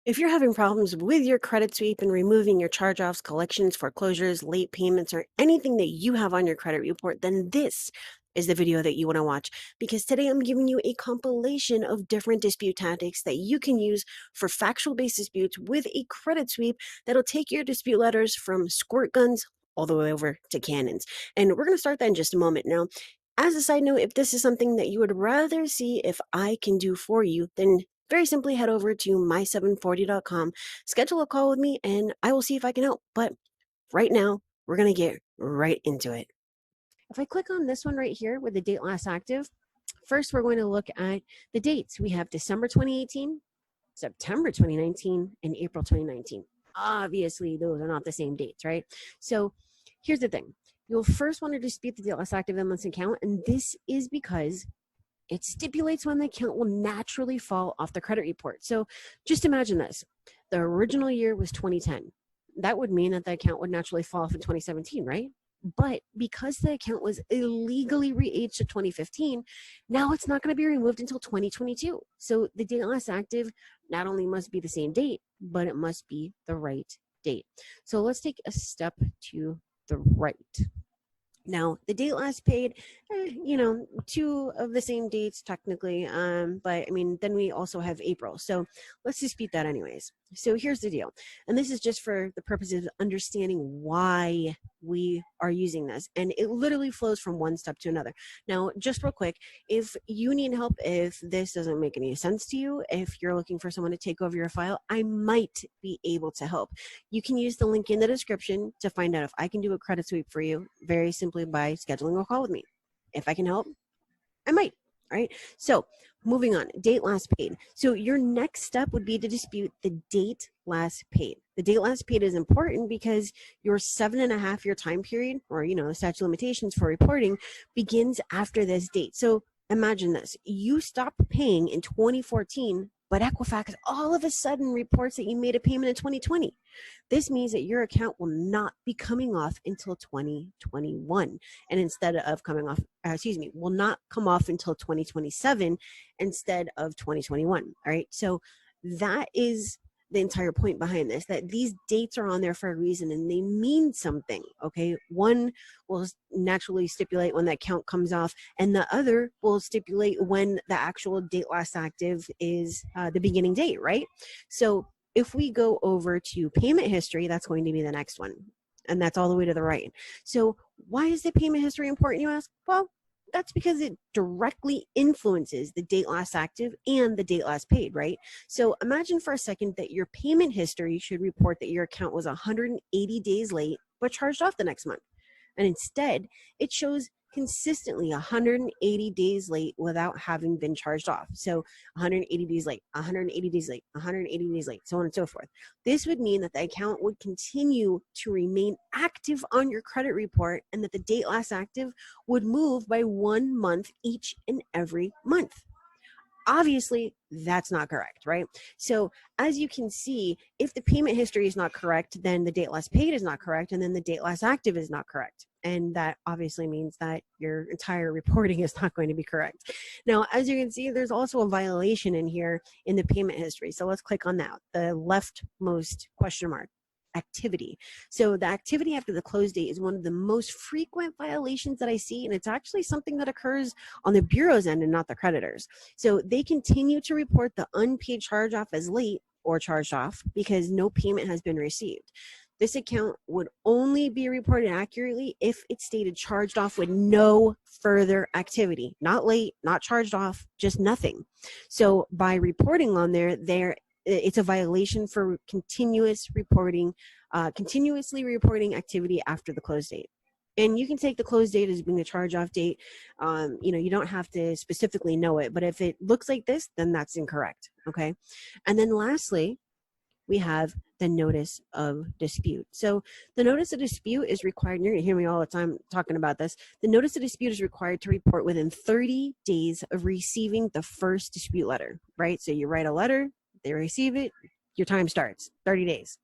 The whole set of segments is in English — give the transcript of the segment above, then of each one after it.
If you're having problems with your credit sweep and removing your charge-offs, collections, foreclosures, late payments, or anything that you have on your credit report, then this is the video that you want to watch, because today I'm giving you a compilation of different dispute tactics that you can use for factual-based disputes with a credit sweep that'll take your dispute letters from squirt guns all the way over to cannons. And we're going to start that in just a moment. Now, as a side note, if this is something that you would rather see if I can do for you, then very simply head over to my740.com, schedule a call with me, and I will see if I can help. But right now, we're going to get right into it. If I click on this one right here with the date last active, first we're going to look at the dates. We have December 2018, September 2019, and April 2019. Obviously, those are not the same dates, right? So here's the thing. You'll first want to dispute the date last active in this account, and this is because it stipulates when the account will naturally fall off the credit report. So just imagine this. The original year was 2010. That would mean that the account would naturally fall off in 2017, right? But because the account was illegally re-aged to 2015, now it's not going to be removed until 2022. So the date last active not only must be the same date, but it must be the right date. So let's take a step to the right. Now, the date last paid, two of the same dates technically, but I mean, then we also have April. So let's dispute that anyways. So here's the deal. And this is just for the purposes of understanding why we are using this. And it literally flows from one step to another. Now, just real quick, if you need help, if this doesn't make any sense to you, if you're looking for someone to take over your file, I might be able to help. You can use the link in the description to find out if I can do a credit sweep for you, very simply by scheduling a call with me. If I can help, I might. All right. So moving on, date last paid. So your next step would be to dispute the date last paid. The date last paid is important because your 7.5-year time period, or the statute of limitations for reporting, begins after this date. So imagine this: you stopped paying in 2014, but Equifax all of a sudden reports that you made a payment in 2020. This means that your account will not be coming off until 2021, and instead of coming off, will not come off until 2027 instead of 2021. All right, so that is the entire point behind this, that these dates are on there for a reason and they mean something. Okay, one will naturally stipulate when that count comes off, and the other will stipulate when the actual date last active is the beginning date, right? So if we go over to payment history, that's going to be the next one, and that's all the way to the right. So why is the payment history important, you ask? Well, that's because it directly influences the date last active and the date last paid, right? So imagine for a second that your payment history should report that your account was 180 days late but charged off the next month. And instead, it shows consistently 180 days late without having been charged off. So 180 days late, 180 days late, 180 days late, so on and so forth. This would mean that the account would continue to remain active on your credit report, and that the date last active would move by 1 month each and every month. Obviously, that's not correct, right? So as you can see, if the payment history is not correct, then the date last paid is not correct, and then the date last active is not correct. And that obviously means that your entire reporting is not going to be correct. Now, as you can see, there's also a violation in here in the payment history. So let's click on that, the leftmost question mark. Activity. So the activity after the close date is one of the most frequent violations that I see, and it's actually something that occurs on the bureau's end and not the creditors. So they continue to report the unpaid charge off as late or charged off because no payment has been received. This account would only be reported accurately if it stated charged off with no further activity, not late, not charged off, just nothing. So by reporting on there, it's a violation for continuously reporting activity after the close date. And you can take the close date as being the charge off date. You don't have to specifically know it, but if it looks like this, then that's incorrect. Okay. And then lastly, we have the notice of dispute. So the notice of dispute is required, and you're gonna hear me all the time talking about this. The notice of dispute is required to report within 30 days of receiving the first dispute letter, right? So you write a letter, they receive it, your time starts, 30 days.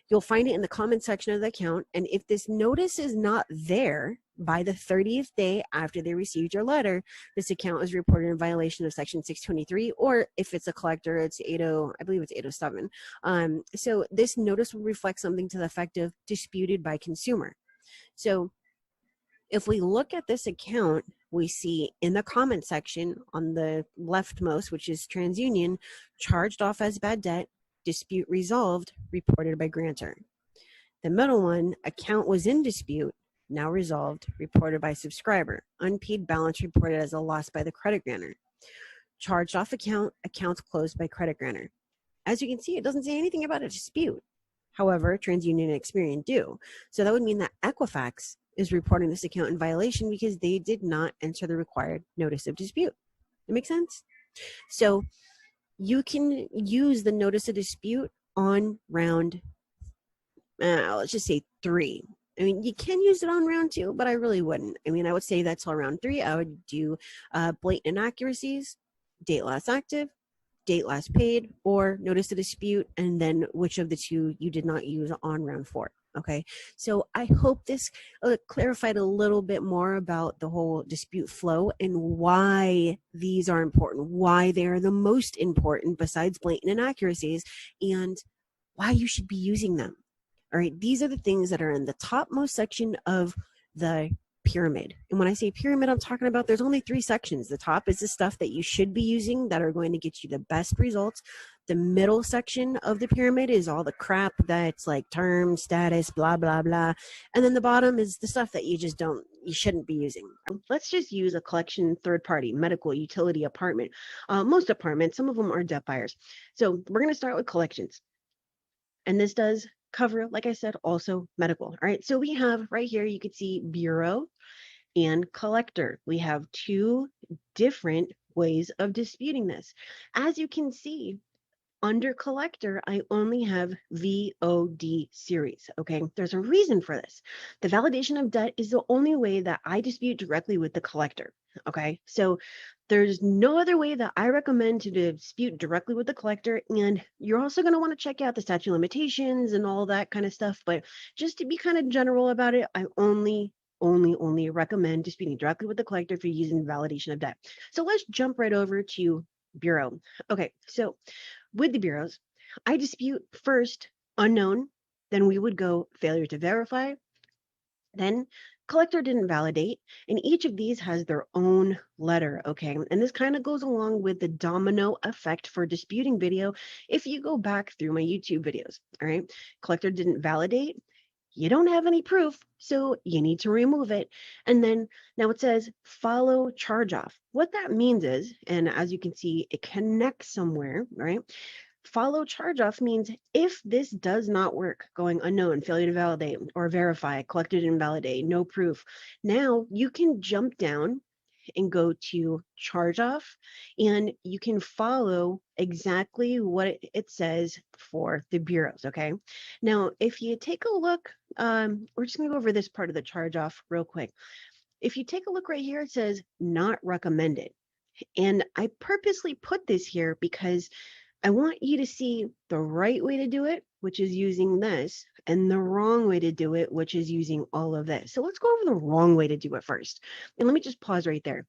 You'll find it in the comment section of the account, and if this notice is not there, by the 30th day after they received your letter, this account was reported in violation of Section 623, or if it's a collector, it's 80, I believe it's 807. So this notice will reflect something to the effect of disputed by consumer. So if we look at this account, we see in the comment section on the leftmost, which is TransUnion, charged off as bad debt, dispute resolved, reported by grantor. The middle one, account was in dispute, now resolved, reported by subscriber. Unpaid balance reported as a loss by the credit grantor. Charged off account, accounts closed by credit grantor. As you can see, it doesn't say anything about a dispute. However, TransUnion and Experian do. So that would mean that Equifax is reporting this account in violation because they did not enter the required notice of dispute. That makes sense? So you can use the notice of dispute on round, let's just say 3. I mean, you can use it on round 2, but I really wouldn't. I mean, I would say that's all round 3. I would do blatant inaccuracies, date last active, date last paid, or notice of dispute, and then which of the 2 you did not use on round 4. Okay, so I hope this clarified a little bit more about the whole dispute flow and why these are important, why they are the most important besides blatant inaccuracies, and why you should be using them. All right, these are the things that are in the topmost section of the pyramid. And when I say pyramid, I'm talking about there's only 3 sections. The top is the stuff that you should be using that are going to get you the best results. The middle section of the pyramid is all the crap that's like term, status, blah, blah, blah. And then the bottom is the stuff that you shouldn't be using. Let's just use a collection, third party, medical, utility, apartment. Most apartments, some of them are debt buyers. So we're going to start with collections. And this does cover, like I said, also medical. All right, so we have right here, you could see bureau and collector. We have 2 different ways of disputing this. As you can see, under collector, I only have VOD series, okay? There's a reason for this. The validation of debt is the only way that I dispute directly with the collector, okay? So there's no other way that I recommend to dispute directly with the collector, and you're also going to want to check out the statute of limitations and all that kind of stuff, but just to be kind of general about it, I only recommend disputing directly with the collector if you're using validation of debt. So let's jump right over to bureau. Okay, so with the bureaus, I dispute first unknown, then we would go failure to verify, then collector didn't validate, and each of these has their own letter, okay? And this kind of goes along with the domino effect for disputing video if you go back through my YouTube videos, all right? Collector didn't validate, you don't have any proof, so you need to remove it. And then now it says follow charge off. What that means is, and as you can see, it connects somewhere, right? Follow charge off means if this does not work, going unknown, failure to validate or verify, collected and validate, no proof. Now you can jump down and go to charge off, and you can follow exactly what it says for the bureaus, okay? Now, if you take a look, we're just gonna go over this part of the charge off real quick. If you take a look right here, it says not recommended. And I purposely put this here because I want you to see the right way to do it, which is using this, and the wrong way to do it, which is using all of this. So let's go over the wrong way to do it first. And let me just pause right there.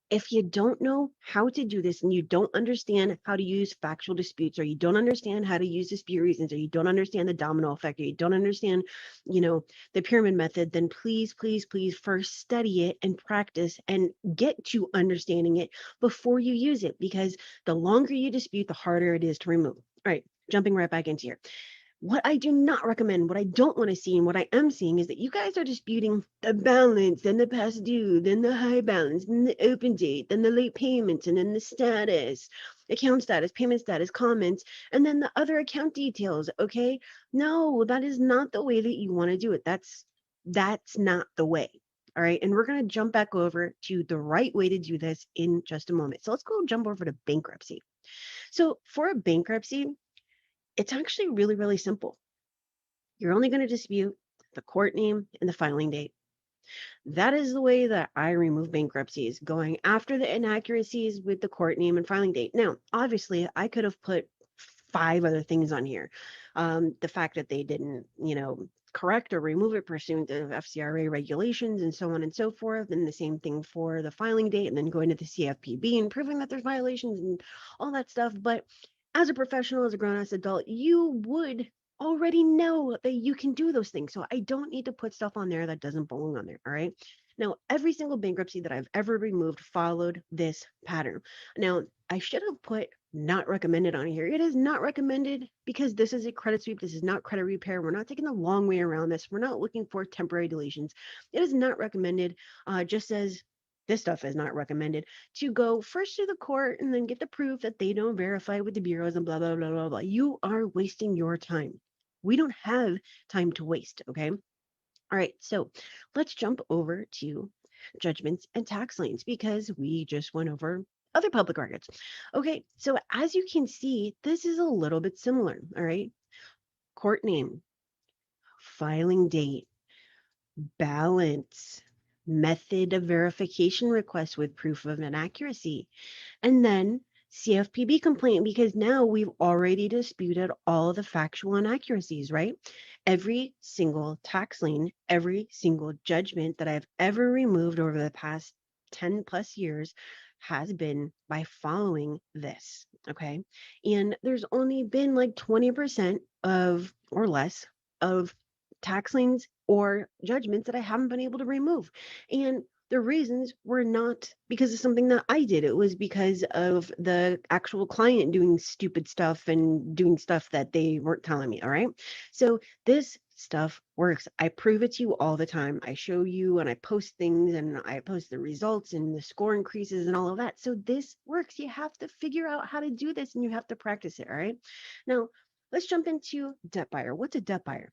If you don't know how to do this and you don't understand how to use factual disputes, or you don't understand how to use dispute reasons, or you don't understand the domino effect, or you don't understand, the pyramid method, then please, please, please first study it and practice and get to understanding it before you use it, because the longer you dispute, the harder it is to remove. All right, jumping right back into here. What I do not recommend, what I don't want to see, and what I am seeing is that you guys are disputing the balance, then the past due, then the high balance, then the open date, then the late payments, and then the status, account status, payment status, comments, and then the other account details, okay? No, that is not the way that you want to do it. That's not the way. All right, and we're going to jump back over to the right way to do this in just a moment. So let's go jump over to bankruptcy. So for a bankruptcy, it's actually really, really simple. You're only going to dispute the court name and the filing date. That is the way that I remove bankruptcies, going after the inaccuracies with the court name and filing date. Now, obviously, I could have put 5 other things on here. The fact that they didn't, correct or remove it pursuant to FCRA regulations and so on and so forth. And the same thing for the filing date, and then going to the CFPB and proving that there's violations and all that stuff. But as a professional, as a grown ass adult, you would already know that you can do those things. So I don't need to put stuff on there that doesn't belong on there. All right. Now, every single bankruptcy that I've ever removed followed this pattern. Now, I should have put not recommended on here. It is not recommended because this is a credit sweep. This is not credit repair. We're not taking the long way around this. We're not looking for temporary deletions. It is not recommended, just as this stuff is not recommended, to go first to the court and then get the proof that they don't verify with the bureaus and blah, blah, blah, blah, blah. You are wasting your time. We don't have time to waste, okay? All right, so let's jump over to judgments and tax liens because we just went over other public records. Okay, so as you can see, this is a little bit similar. All right, court name, filing date, balance, method of verification request with proof of inaccuracy, and then CFPB complaint, because now we've already disputed all the factual inaccuracies, right? Every single tax lien, every single judgment that I've ever removed over the past 10 plus years has been by following this, okay? And there's only been like 20% of or less of tax liens or judgments that I haven't been able to remove. And the reasons were not because of something that I did. It was because of the actual client doing stupid stuff and doing stuff that they weren't telling me. All right. So this stuff works. I prove it to you all the time. I show you and I post things and I post the results and the score increases and all of that. So this works. You have to figure out how to do this and you have to practice it. All right. Now, let's jump into debt buyer. What's a debt buyer?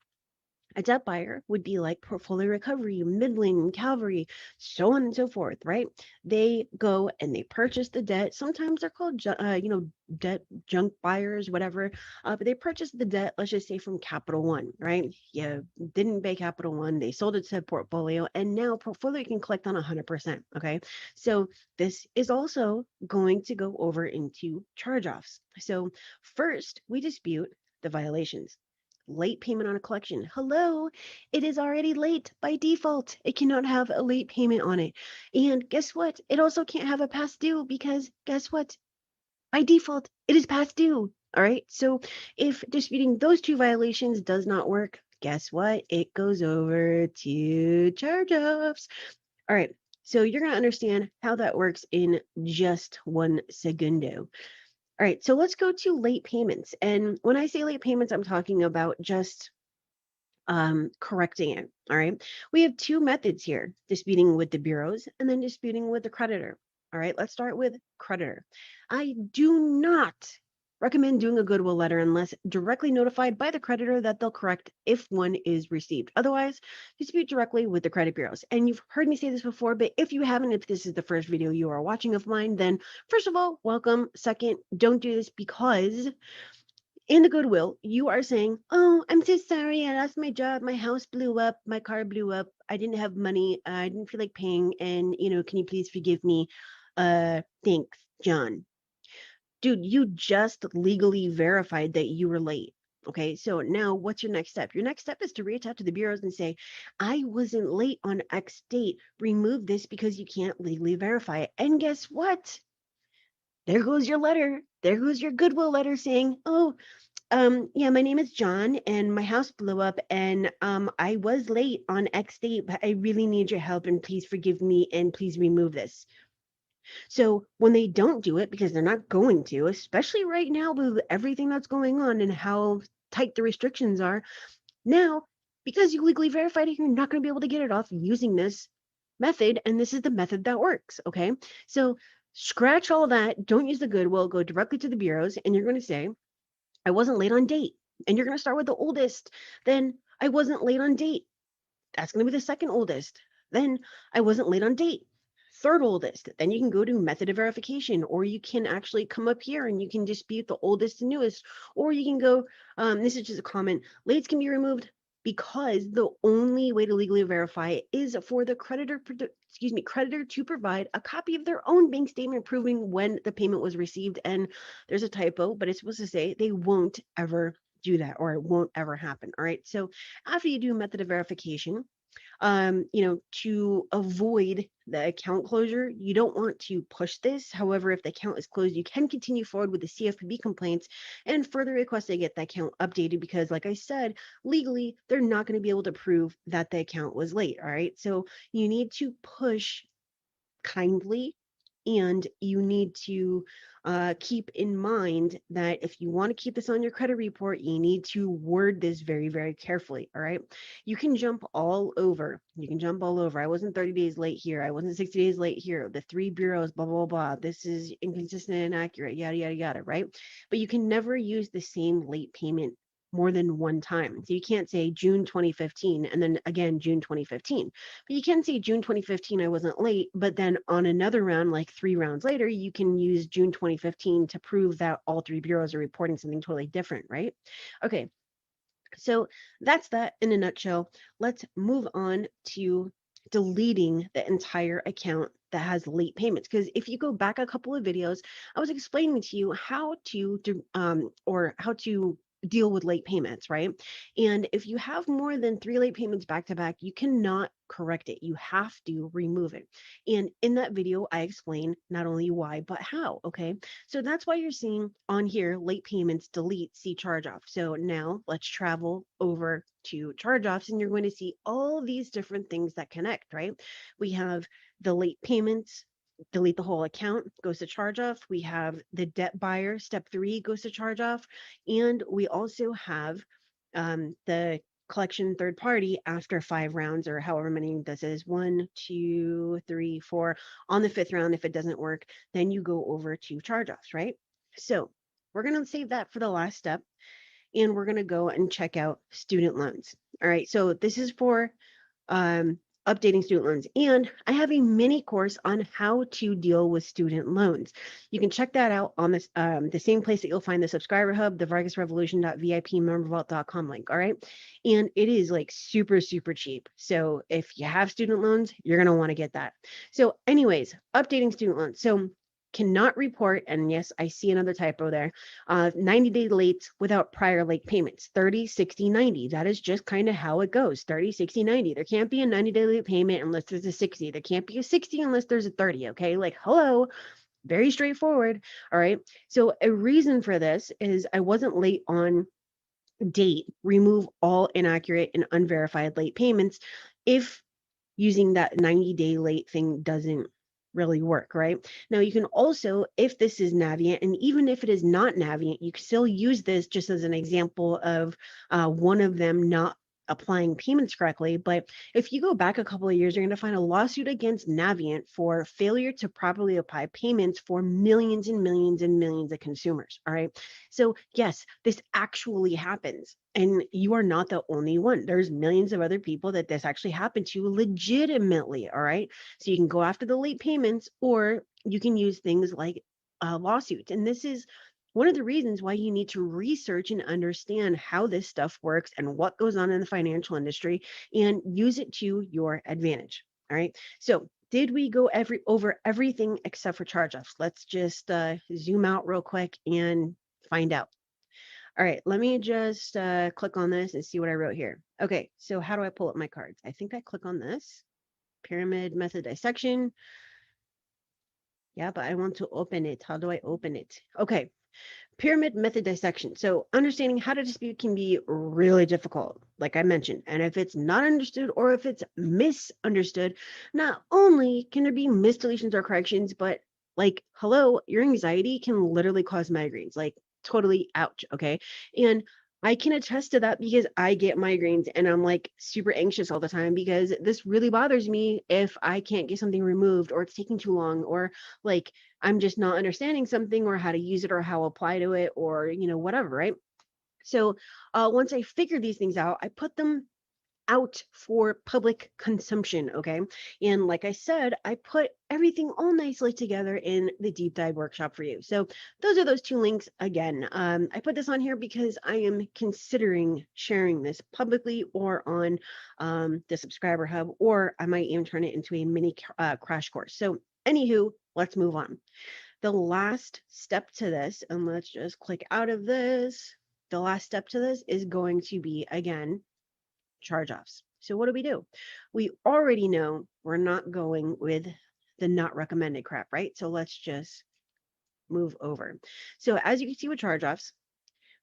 A debt buyer would be like portfolio recovery, Midland, Calvary, so on and so forth, right? They go and they purchase the debt. Sometimes they're called, debt junk buyers, whatever. But they purchased the debt, let's just say from Capital One, right? You didn't pay Capital One. They sold it to portfolio, and now portfolio can collect on 100%. Okay, so this is also going to go over into charge-offs. So first, we dispute the violations. Late payment on a collection. Hello, it is already late by default. It cannot have a late payment on it. And guess what? It also can't have a past due because guess what? By default, it is past due. All right. So if disputing those two violations does not work, guess what? It goes over to charge offs. All right. So you're going to understand how that works in just one segundo. All right, so let's go to late payments. And when I say late payments, I'm talking about just correcting it. All right, we have two methods here: disputing with the bureaus and then disputing with the creditor. All right, let's start with creditor. I do not recommend doing a goodwill letter unless directly notified by the creditor that they'll correct if one is received. Otherwise, dispute directly with the credit bureaus. And you've heard me say this before, but if you haven't, if this is the first video you are watching of mine, then first of all, welcome. Second, don't do this because in the goodwill, you are saying, oh, I'm so sorry. I lost my job. My house blew up. My car blew up. I didn't have money. I didn't feel like paying. And, can you please forgive me? Thanks, John. Dude, you just legally verified that you were late. Okay, so now what's your next step? Your next step is to reach out to the bureaus and say, I wasn't late on X date. Remove this because you can't legally verify it. And guess what? There goes your letter. There goes your goodwill letter saying, oh, yeah, my name is John and my house blew up and I was late on X date, but I really need your help and please forgive me and please remove this. So when they don't do it, because they're not going to, especially right now with everything that's going on and how tight the restrictions are, now, because you legally verified it, you're not going to be able to get it off using this method. And this is the method that works. Okay. So scratch all that. Don't use the goodwill. Go directly to the bureaus and you're going to say, I wasn't late on date. And you're going to start with the oldest. Then I wasn't late on date. That's going to be the second oldest. Then I wasn't late on date. Third oldest. Then you can go to method of verification, or you can actually come up here and you can dispute the oldest and newest, or you can go, this is just a comment, lates can be removed because the only way to legally verify it is for the creditor to provide a copy of their own bank statement proving when the payment was received. And there's a typo, but it's supposed to say they won't ever do that, or it won't ever happen. All right. So after you do method of verification, to avoid the account closure, you don't want to push this. However, if the account is closed, you can continue forward with the CFPB complaints and further request they get the account updated because, like I said, legally, they're not going to be able to prove that the account was late. All right. So you need to push kindly, and you need to keep in mind that if you want to keep this on your credit report, you need to word this very, very carefully. All right. You can jump all over. You can jump all over. I wasn't 30 days late here. I wasn't 60 days late here. The three bureaus, blah, blah, blah. This is inconsistent and inaccurate, yada, yada, yada. Right. But you can never use the same late payment more than one time. So you can't say June 2015 and then again June 2015. But you can say June 2015 I wasn't late, but then on another round, like 3 rounds later, you can use June 2015 to prove that all three bureaus are reporting something totally different, right? Okay, so that's that in a nutshell. Let's move on to deleting the entire account that has late payments. Because if you go back a couple of videos, I was explaining to you how to do or how to deal with late payments, right? And if you have more than 3 late payments back to back, you cannot correct it. You have to remove it. And in that video, I explain not only why, but how, okay? So that's why you're seeing on here late payments, delete, see charge off. So now let's travel over to charge offs, and you're going to see all these different things that connect, right? We have the late payments, delete the whole account, goes to charge off. We have the debt buyer, step 3 goes to charge off. And we also have the collection third party after 5 rounds or however many this is 1, 2, 3, 4. On the 5th round, if it doesn't work, then you go over to charge offs, right? So we're going to save that for the last step, and we're going to go and check out student loans. All right. So this is for um, updating student loans. And I have a mini course on how to deal with student loans. You can check that out on this the same place that you'll find the subscriber hub, the vargasrevolution.vipmembervault.com link. All right. And it is like super, super cheap. So if you have student loans, you're going to want to get that. So anyways, updating student loans. So cannot report, and yes, I see another typo there, 90-day late without prior late payments, 30, 60, 90. That is just kind of how it goes, 30, 60, 90. There can't be a 90-day late payment unless there's a 60. There can't be a 60 unless there's a 30, okay? Like, hello, very straightforward, all right? So a reason for this is I wasn't late on date. Remove all inaccurate and unverified late payments if using that 90-day late thing doesn't really work, right? Now, you can also, if this is Navient, and even if it is not Navient, you can still use this just as an example of one of them not applying payments correctly. But if you go back a couple of years, you're going to find a lawsuit against Navient for failure to properly apply payments for millions and millions and millions of consumers. All right. So, yes, this actually happens. And you are not the only one. There's millions of other people that this actually happened to legitimately. All right. So you can go after the late payments, or you can use things like lawsuits. And this is one of the reasons why you need to research and understand how this stuff works and what goes on in the financial industry and use it to your advantage. All right. So did we go over everything except for charge offs? Let's just zoom out real quick and find out. All right, let me just click on this and see what I wrote here. Okay, so how do I pull up my cards? I think I click on this. Pyramid method dissection. Yeah, but I want to open it. How do I open it? Okay, pyramid method dissection. So understanding how to dispute can be really difficult, like I mentioned. And if it's not understood or if it's misunderstood, not only can there be misdeletions or corrections, but like, hello, your anxiety can literally cause migraines. Like, totally ouch. Okay. And I can attest to that because I get migraines and I'm like super anxious all the time because this really bothers me if I can't get something removed or it's taking too long or like I'm just not understanding something or how to use it or how to apply to it or, whatever, right? So once I figure these things out, I put them out for public consumption, okay? And like I said, I put everything all nicely together in the deep dive workshop for you. So those are those 2 links again. I put this on here because I am considering sharing this publicly or on the subscriber hub, or I might even turn it into a mini crash course. So anywho, let's move on. The last step to this, and let's just click out of this. the last step to this is going to be, again, charge-offs. So what do? We already know we're not going with the not recommended crap, right? So let's just move over. So as you can see with charge-offs,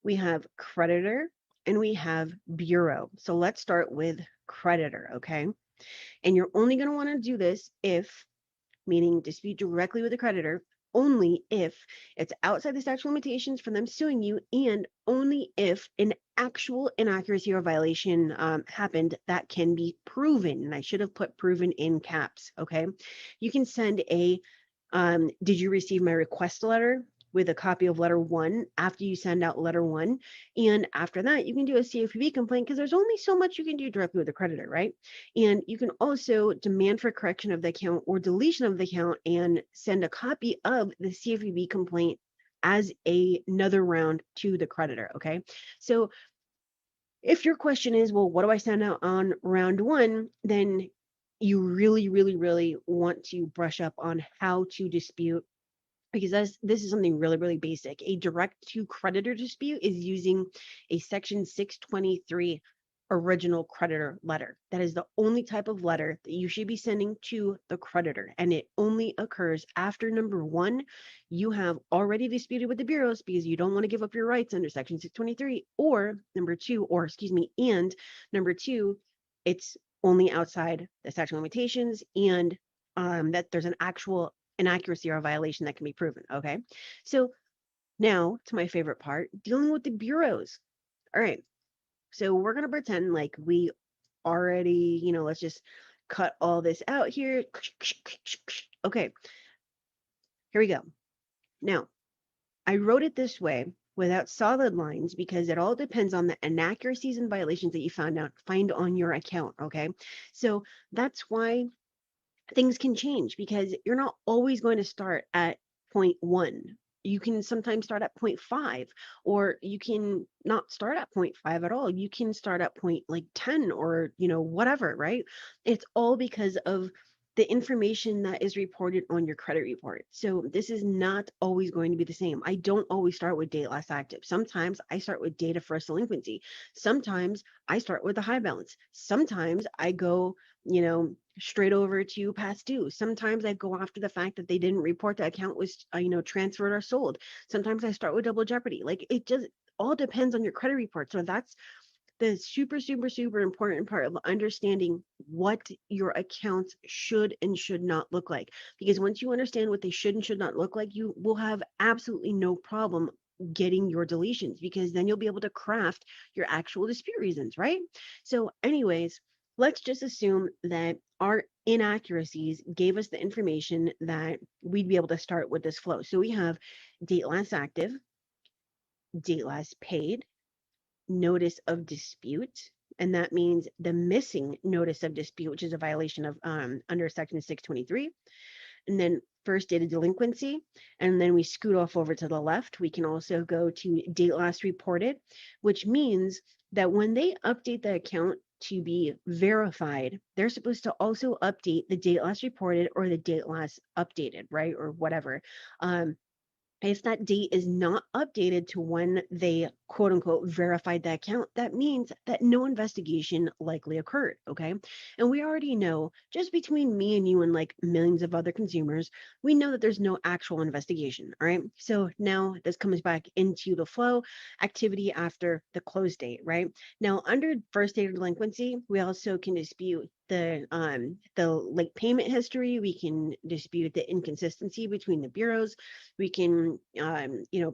we have creditor and we have bureau. So let's start with creditor, okay? And you're only going to want to do this if, meaning dispute directly with the creditor, only if it's outside the statute of limitations for them suing you, and only if an actual inaccuracy or violation happened that can be proven. And I should have put proven in caps, okay? You can send a did you receive my request letter with a copy of letter 1 after you send out letter 1. And after that, you can do a CFPB complaint because there's only so much you can do directly with the creditor, right? And you can also demand for correction of the account or deletion of the account and send a copy of the CFPB complaint as another round to the creditor, okay? So if your question is, well, what do I send out on round 1? Then you really, really, really want to brush up on how to dispute, because this is something really, really basic. A direct to creditor dispute is using a section 623 original creditor letter. That is the only type of letter that you should be sending to the creditor. And it only occurs after number 1, you have already disputed with the bureaus because you don't want to give up your rights under section 623, or number 2, or excuse me, and number 2, it's only outside the statute of limitations, and that there's an actual inaccuracy or a violation that can be proven. Okay. So now to my favorite part, dealing with the bureaus. All right. So we're going to pretend like we already, let's just cut all this out here. Okay. Here we go. Now, I wrote it this way without solid lines because it all depends on the inaccuracies and violations that you find on your account. Okay. So that's why things can change, because you're not always going to start at point 1. You can sometimes start at point 5, or you can not start at point 5 at all. You can start at point like 10, or whatever, right? It's all because of the information that is reported on your credit report. So this is not always going to be the same. I don't always start with date last active. Sometimes I start with date of first delinquency. Sometimes I start with a high balance. Sometimes I go, straight over to past due. Sometimes I go after the fact that they didn't report the account was, transferred or sold. Sometimes I start with double jeopardy. Like, it just all depends on your credit report. So that's the super, super, super important part of understanding what your accounts should and should not look like. Because once you understand what they should and should not look like, you will have absolutely no problem getting your deletions, because then you'll be able to craft your actual dispute reasons, right? So anyways, let's just assume that our inaccuracies gave us the information that we'd be able to start with this flow. So we have date last active, date last paid, notice of dispute, and that means the missing notice of dispute, which is a violation of under section 623, and then first date of delinquency, and then we scoot off over to the left. We can also go to date last reported, which means that when they update the account to be verified, they're supposed to also update the date last reported or the date last updated, right? Or whatever. If that date is not updated to when they quote unquote verified the account, that means that no investigation likely occurred. Okay. And we already know, just between me and you and like millions of other consumers, we know that there's no actual investigation. All right. So now this comes back into the flow activity after the close date, right? Now, under first date of delinquency, we also can dispute the late payment history. We can dispute the inconsistency between the bureaus. We can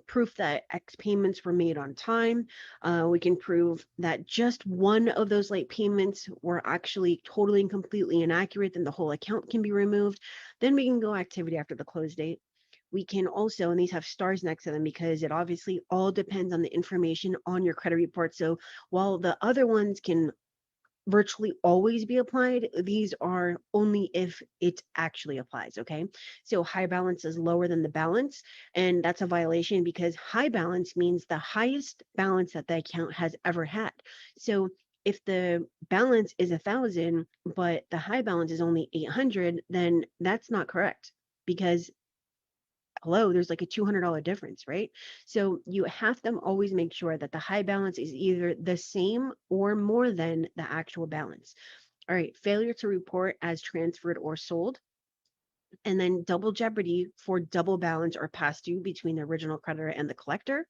proof that X payments were made on time. We can prove that just one of those late payments were actually totally and completely inaccurate, then the whole account can be removed. Then we can go activity after the close date. We can also, and these have stars next to them because it obviously all depends on the information on your credit report. So while the other ones can virtually always be applied, these are only if it actually applies. Okay. So high balance is lower than the balance, and that's a violation because high balance means the highest balance that the account has ever had. So if the balance is 1,000 but the high balance is only 800, then that's not correct, because hello, there's like a $200 difference, right? So you have to always make sure that the high balance is either the same or more than the actual balance. All right, failure to report as transferred or sold, and then double jeopardy for double balance or past due between the original creditor and the collector,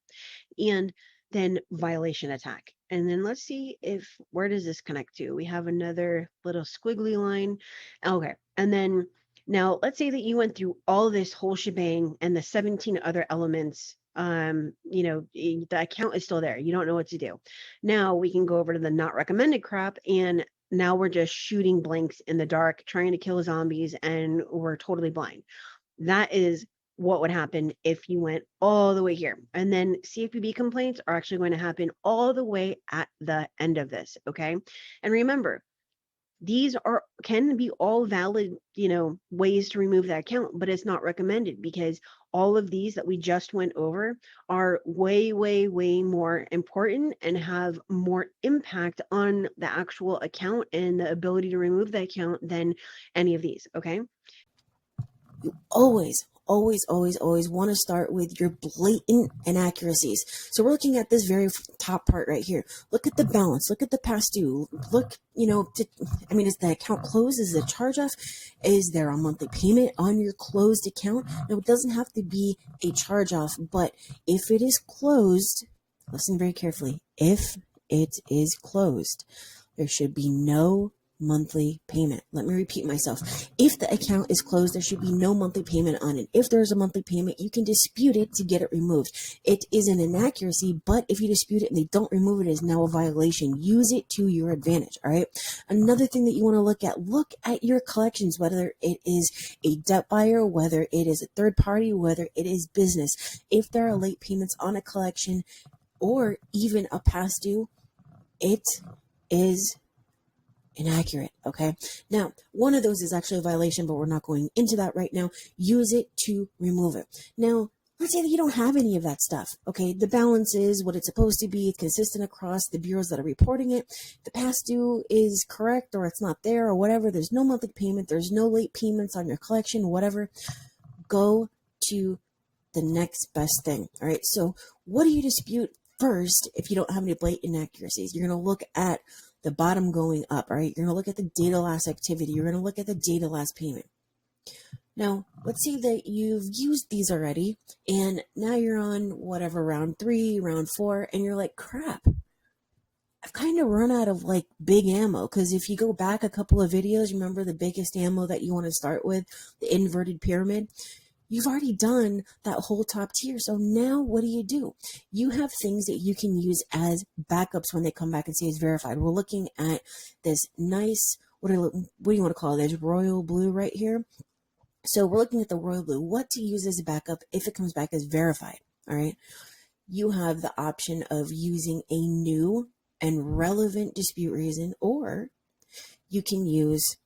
and then violation attack. And then let's see if, where does this connect to? We have another little squiggly line. Okay. And then now let's say that you went through all this whole shebang and the 17 other elements. The account is still there. You don't know what to do. Now we can go over to the not recommended crap, and now we're just shooting blanks in the dark, trying to kill zombies, and we're totally blind. That is what would happen if you went all the way here. And then CFPB complaints are actually going to happen all the way at the end of this, okay? And remember, these can be all valid, ways to remove that account, but it's not recommended because all of these that we just went over are way, way, way more important and have more impact on the actual account and the ability to remove the account than any of these, okay? You always want to start with your blatant inaccuracies. So we're looking at this very top part right here. Look at the balance. Look at the past due. Look, is the account closed? Is it a charge off? Is there a monthly payment on your closed account? Now, it doesn't have to be a charge off, but if it is closed, listen very carefully. If it is closed, there should be no monthly payment. Let me repeat myself. If the account is closed, there should be no monthly payment on it. If there's a monthly payment, you can dispute it to get it removed. It is an inaccuracy, but if you dispute it and they don't remove it, it is now a violation. Use it to your advantage, all right? Another thing that you want to look at your collections, whether it is a debt buyer, whether it is a third party, whether it is business. If there are late payments on a collection or even a past due, it is inaccurate. Okay. Now, one of those is actually a violation, but we're not going into that right now. Use it to remove it. Now, let's say that you don't have any of that stuff. Okay. The balance is what it's supposed to be. It's consistent across the bureaus that are reporting it. The past due is correct or it's not there or whatever. There's no monthly payment. There's no late payments on your collection, whatever. Go to the next best thing. All right. So what do you dispute first if you don't have any blatant inaccuracies? You're going to look at the bottom going up, all right? You're going to look at the data last activity. You're going to look at the data last payment. Now, let's say that you've used these already, and now you're on whatever, round 3, round 4, and you're like, crap, I've kind of run out of like big ammo, because if you go back a couple of videos, remember the biggest ammo that you want to start with, the inverted pyramid? You've already done that whole top tier. So now what do? You have things that you can use as backups when they come back and say it's verified. We're looking at this nice, what do you want to call it? This royal blue right here. So we're looking at the royal blue. What to use as a backup if it comes back as verified, all right? You have the option of using a new and relevant dispute reason, or you can use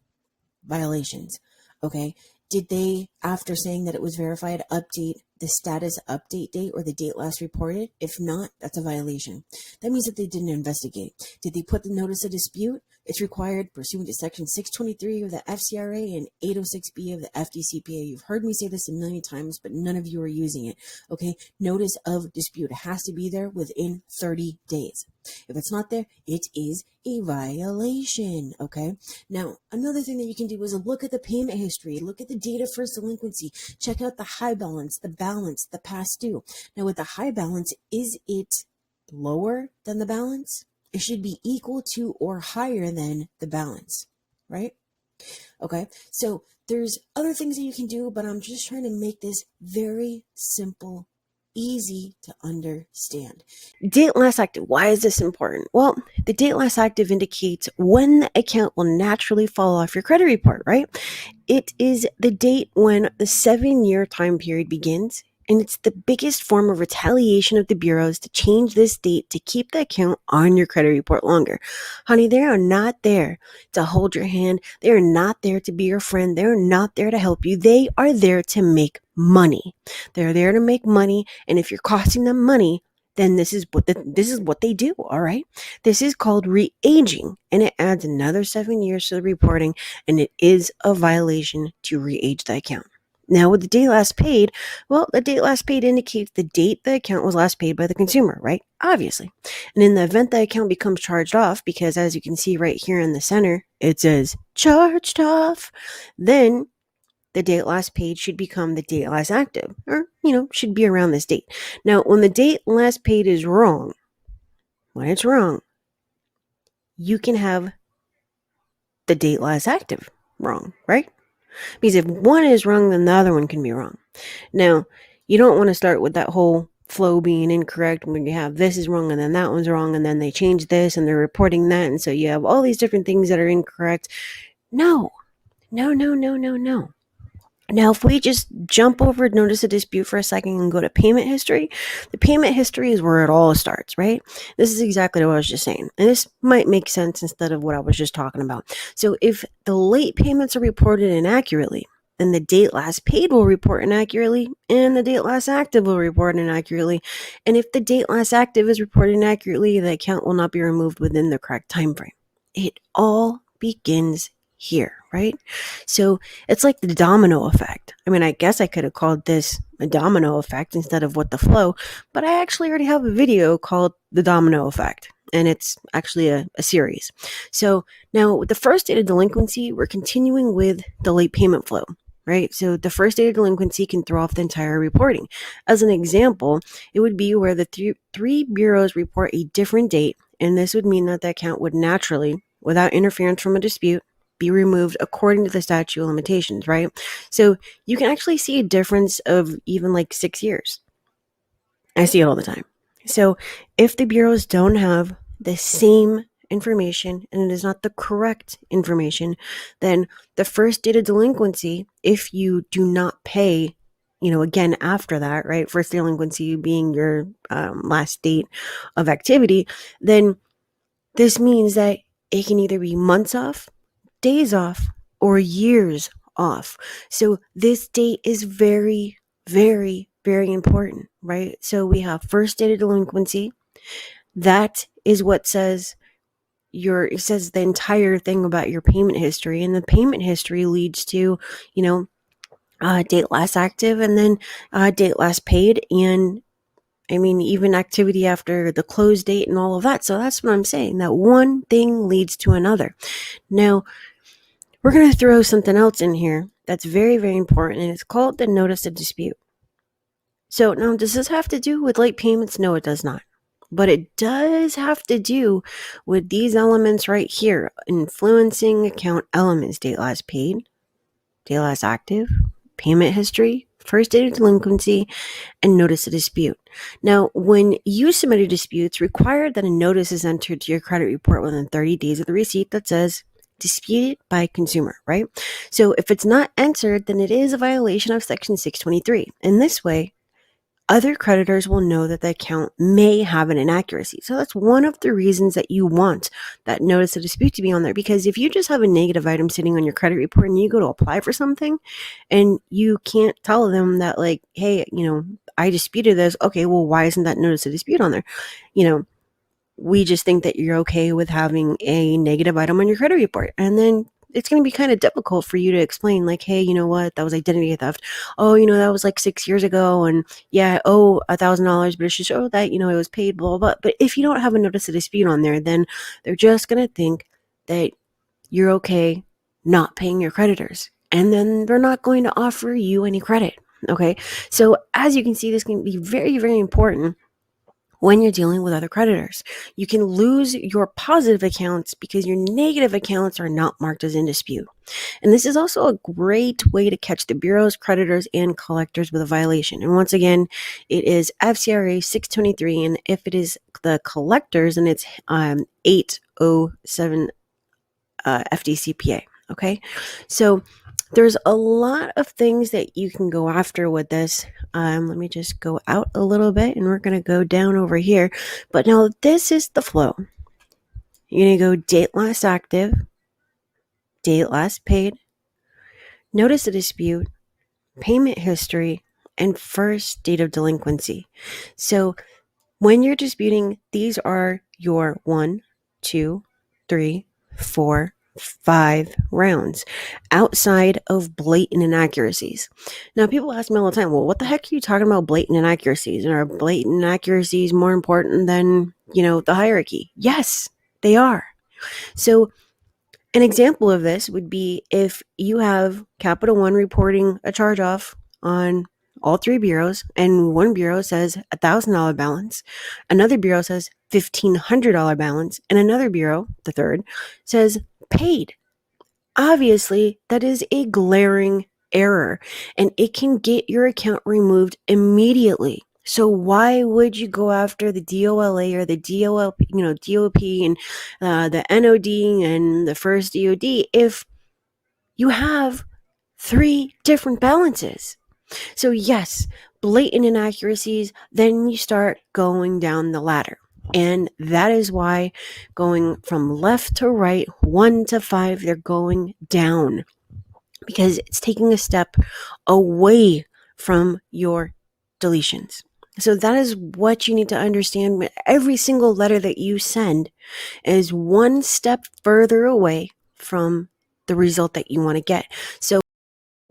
violations, okay? Did they, after saying that it was verified, update the status update date or the date last reported? If not, that's a violation. That means that they didn't investigate. Did they put the notice of dispute? It's required pursuant to Section 623 of the FCRA and 806B of the FDCPA. You've heard me say this a million times, but none of you are using it. Okay? Notice of dispute has to be there within 30 days. If it's not there, it is a violation. Okay? Now, another thing that you can do is look at the payment history, look at the date of first delinquency, check out the high balance, the past due. Now, with the high balance, is it lower than the balance? It should be equal to or higher than the balance, right? Okay, so there's other things that you can do, but I'm just trying to make this very simple, easy to understand. Date last active. Why is this important? Well, the date last active indicates when the account will naturally fall off your credit report, right? It is the date when the 7-year time period begins, and it's the biggest form of retaliation of the bureaus to change this date to keep the account on your credit report longer. Honey, they are not there to hold your hand. They are not there to be your friend. They're not there to help you. They are there to make money. They're there to make money, and if you're costing them money, then this is what they do, all right? This is called re-aging, and it adds another 7 years to the reporting, and it is a violation to re-age the account. Now, with the date last paid, well, the date last paid indicates the date the account was last paid by the consumer, right? Obviously. And in the event the account becomes charged off, because as you can see right here in the center, it says charged off, then the date last paid should become the date last active, or, should be around this date. Now, when the date last paid is wrong, when it's wrong, you can have the date last active wrong, right? Because if one is wrong, then the other one can be wrong. Now, you don't want to start with that whole flow being incorrect when you have this is wrong and then that one's wrong and then they change this and they're reporting that. And so you have all these different things that are incorrect. No, no, no, no, no, no. Now, if we just jump over notice of dispute for a second and go to payment history, the payment history is where it all starts, right? This is exactly what I was just saying. And this might make sense instead of what I was just talking about. So if the late payments are reported inaccurately, then the date last paid will report inaccurately and the date last active will report inaccurately. And if the date last active is reported inaccurately, the account will not be removed within the correct time frame. It all begins here, right? So it's like the domino effect. I mean, I guess I could have called this a domino effect instead of what the flow, but I actually already have a video called the domino effect, and it's actually a series. So now with the first date of delinquency, we're continuing with the late payment flow, right? So the first date of delinquency can throw off the entire reporting. As an example, it would be where the three bureaus report a different date, and this would mean that the account would naturally, without interference from a dispute, be removed according to the statute of limitations, right? So you can actually see a difference of even like 6 years. I see it all the time. So if the bureaus don't have the same information and it is not the correct information, then the first date of delinquency, if you do not pay, again after that, right? First delinquency being your last date of activity, then this means that it can either be months off, days off, or years off. So this date is very, very, very important, right? So we have first date of delinquency. That is what says it says the entire thing about your payment history, and the payment history leads to, date last active and then date last paid, and I mean, even activity after the close date and all of that. So that's what I'm saying, that one thing leads to another. Now, we're going to throw something else in here that's very, very important, and it's called the notice of dispute. So now, does this have to do with late payments? No, it does not. But it does have to do with these elements right here, influencing account elements: date last paid, date last active, payment history, first date of delinquency, and notice of dispute. Now, when you submit a dispute, it's required that a notice is entered to your credit report within 30 days of the receipt that says disputed by consumer, right? So if it's not entered, then it is a violation of Section 623. In this way, other creditors will know that the account may have an inaccuracy. So that's one of the reasons that you want that notice of dispute to be on there. Because if you just have a negative item sitting on your credit report and you go to apply for something and you can't tell them that, like, hey, I disputed this. Okay, well, why isn't that notice of dispute on there? We just think that you're okay with having a negative item on your credit report. And then it's going to be kind of difficult for you to explain, like, hey, you know what, that was identity theft. Oh, that was like 6 years ago. And yeah, I owe $1,000, but it should show that, it was paid, blah, blah, blah. But if you don't have a notice of dispute on there, then they're just going to think that you're okay not paying your creditors. And then they're not going to offer you any credit. Okay. So as you can see, this can be very, very important when you're dealing with other creditors. You can lose your positive accounts because your negative accounts are not marked as in dispute. And this is also a great way to catch the Bureau's creditors and collectors with a violation. And once again, it is FCRA 623. And if it is the collectors, then it's 807 FDCPA. Okay. So there's a lot of things that you can go after with this. Let me just go out a little bit and we're going to go down over here. But now this is the flow. You're going to go date last active, date last paid, notice of dispute, payment history, and first date of delinquency. So when you're disputing, these are your 1, 2, 3, 4, 5 rounds outside of blatant inaccuracies. Now, people ask me all the time, well, what the heck are you talking about blatant inaccuracies? And are blatant inaccuracies more important than, the hierarchy? Yes, they are. So, an example of this would be if you have Capital One reporting a charge off on all 3 bureaus, and one bureau says $1,000 balance, another bureau says $1,500 balance, and another bureau, the third, says paid. Obviously, that is a glaring error, and it can get your account removed immediately. So why would you go after the DOLA or the DOLP, DOP and the NOD and the first DOD if you have 3 different balances? So yes, blatant inaccuracies, then you start going down the ladder. And that is why going from left to right, 1 to 5, they're going down because it's taking a step away from your deletions. So that is what you need to understand. Every single letter that you send is one step further away from the result that you want to get. So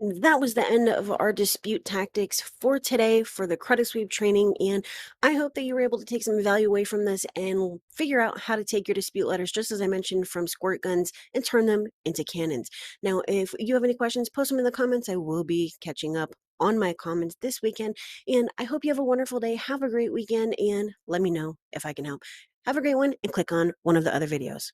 that was the end of our dispute tactics for today for the credit sweep training, and I hope that you were able to take some value away from this and figure out how to take your dispute letters, just as I mentioned, from squirt guns and turn them into cannons. Now, if you have any questions, post them in the comments. I will be catching up on my comments this weekend, and I hope you have a wonderful day. Have a great weekend, and let me know if I can help. Have a great one, and click on one of the other videos.